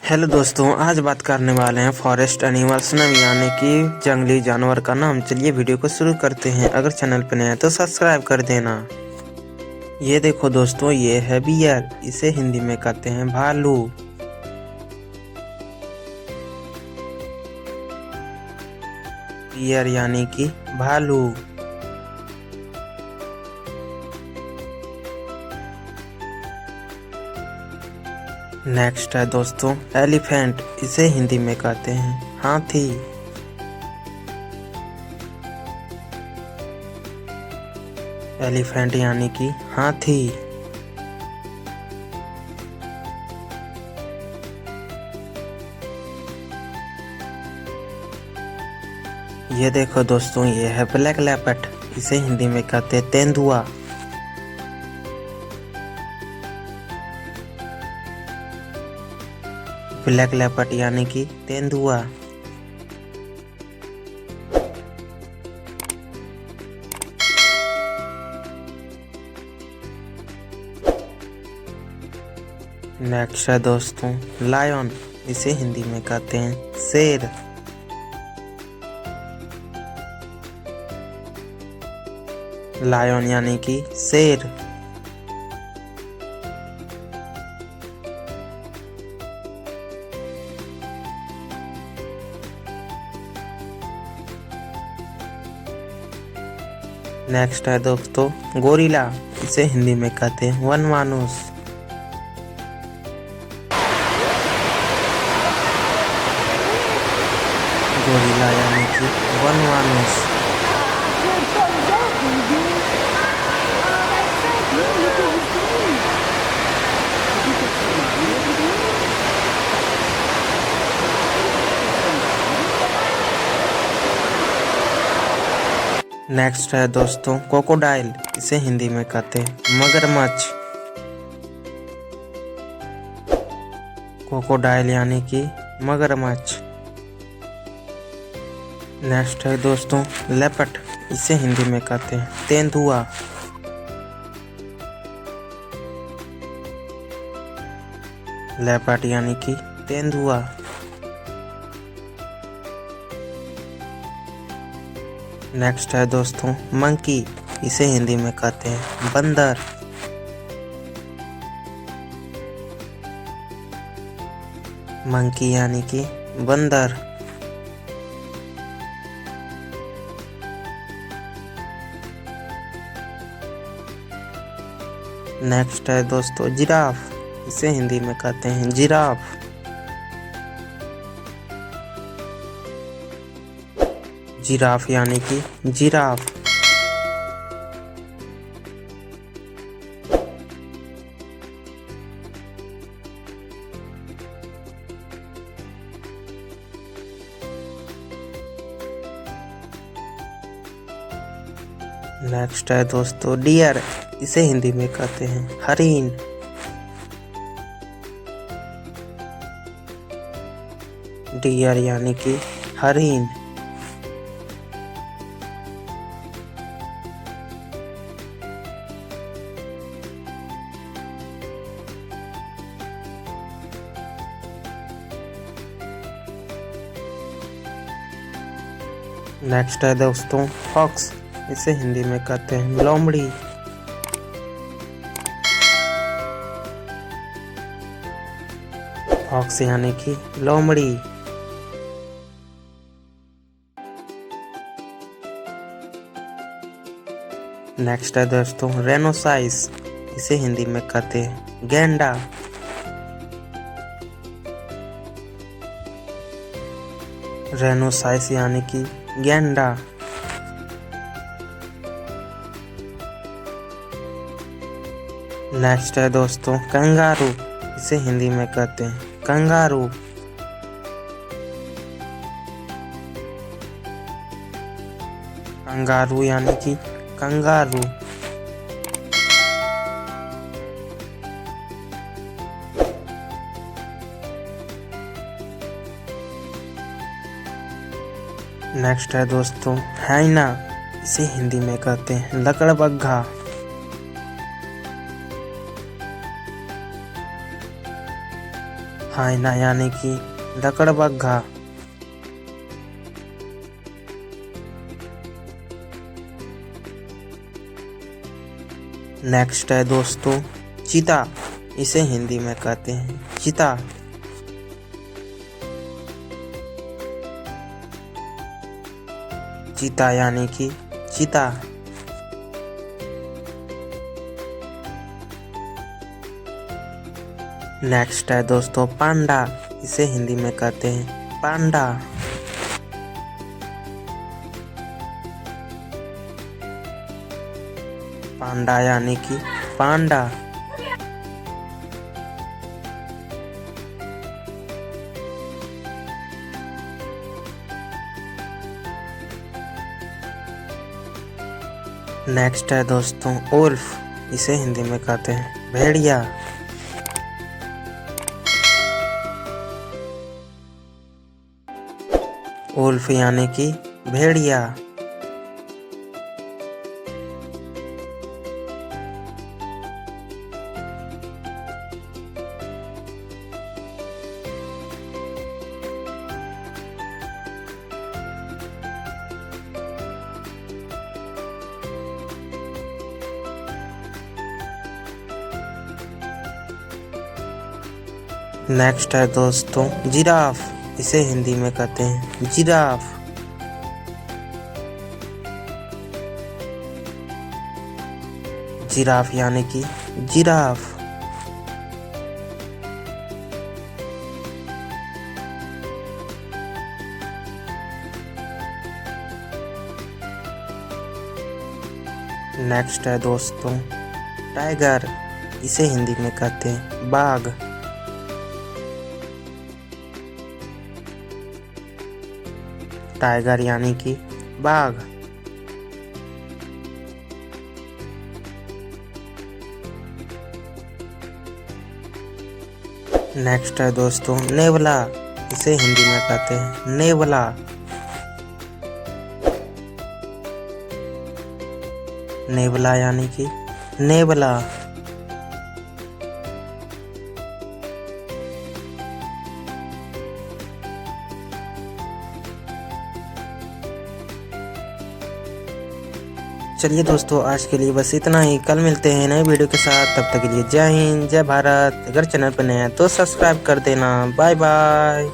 Hello दोस्तों, आज बात करने वाले हैं फॉरेस्ट एनिमल्स यानी कि जंगली जानवर का नाम। चलिए वीडियो को शुरू करते हैं। अगर चैनल पर नए हैं तो सब्सक्राइब कर देना। ये देखो दोस्तों, ये है बियर। इसे हिंदी में कहते हैं भालू। बियर यानी कि भालू। नेक्स्ट है दोस्तों एलिफेंट। इसे हिंदी में कहते हैं हाथी। एलिफेंट यानी कि हाथी। ये देखो दोस्तों, ये है ब्लैक लेपर्ड। इसे हिंदी में कहते हैं तेंदुआ। ब्लैक लेपर्ड यानी कि तेंदुआ। नेक्स्ट है दोस्तों लायन। इसे हिंदी में कहते हैं शेर। लायन यानी कि शेर। नेक्स्ट है दोस्तों गोरिल्ला। इसे हिंदी में कहते हैं वन मानुस। गोरिल्ला यानी कि वन मानुस। नेक्स्ट है दोस्तों क्रोकोडाइल। इसे हिंदी में कहते हैं मगरमच्छ। क्रोकोडाइल यानी कि मगरमच्छ। नेक्स्ट है दोस्तों लेपर्ड। इसे हिंदी में कहते हैं तेंदुआ। लेपर्ड यानी कि तेंदुआ। नेक्स्ट है दोस्तों मंकी। इसे हिंदी में कहते हैं बंदर। मंकी यानी कि बंदर। नेक्स्ट है दोस्तों जिराफ। इसे हिंदी में कहते हैं जिराफ। जिराफ यानी कि जिराफ। नेक्स्ट है दोस्तों डियर। इसे हिंदी में कहते हैं हरिन। डियर यानी कि हरिन। नेक्स्ट है दोस्तों फॉक्स। इसे हिंदी में कहते हैं लोमड़ी। फॉक्स यानी कि लोमड़ी। नेक्स्ट है दोस्तों रेनोसाइस। इसे हिंदी में कहते हैं गैंडा। रेनोसाइस यानी कि गैंडा। नेक्स्ट है दोस्तों कंगारू। इसे हिंदी में कहते हैं कंगारू। कंगारू यानी कि कंगारू। नेक्स्ट है दोस्तों हाइना। इसे हिंदी में कहते हैं लकड़बग्घा। हाइना यानी कि लकड़बग्घा। नेक्स्ट है दोस्तों चीता, इसे हिंदी में कहते हैं चीता। चीता यानी कि चीता। नेक्स्ट है दोस्तों पांडा, इसे हिंदी में कहते हैं पांडा। पांडा यानी कि पांडा। नेक्स्ट है दोस्तों उल्फ, इसे हिंदी में कहते हैं भेड़िया। उल्फ यानी कि भेड़िया। नेक्स्ट है दोस्तों जिराफ, इसे हिंदी में कहते हैं जिराफ। जिराफ यानी कि जिराफ। नेक्स्ट है दोस्तों टाइगर, इसे हिंदी में कहते हैं बाघ। टाइगर यानी कि बाघ। नेक्स्ट है दोस्तों नेवला, इसे हिंदी में कहते हैं नेवला। नेवला यानी कि नेवला। चलिए दोस्तों आज के लिए बस इतना ही। कल मिलते हैं नए वीडियो के साथ, तब तक के लिए जय हिंद जय भारत। अगर चैनल पर नए हैं तो सब्सक्राइब कर देना। Bye bye.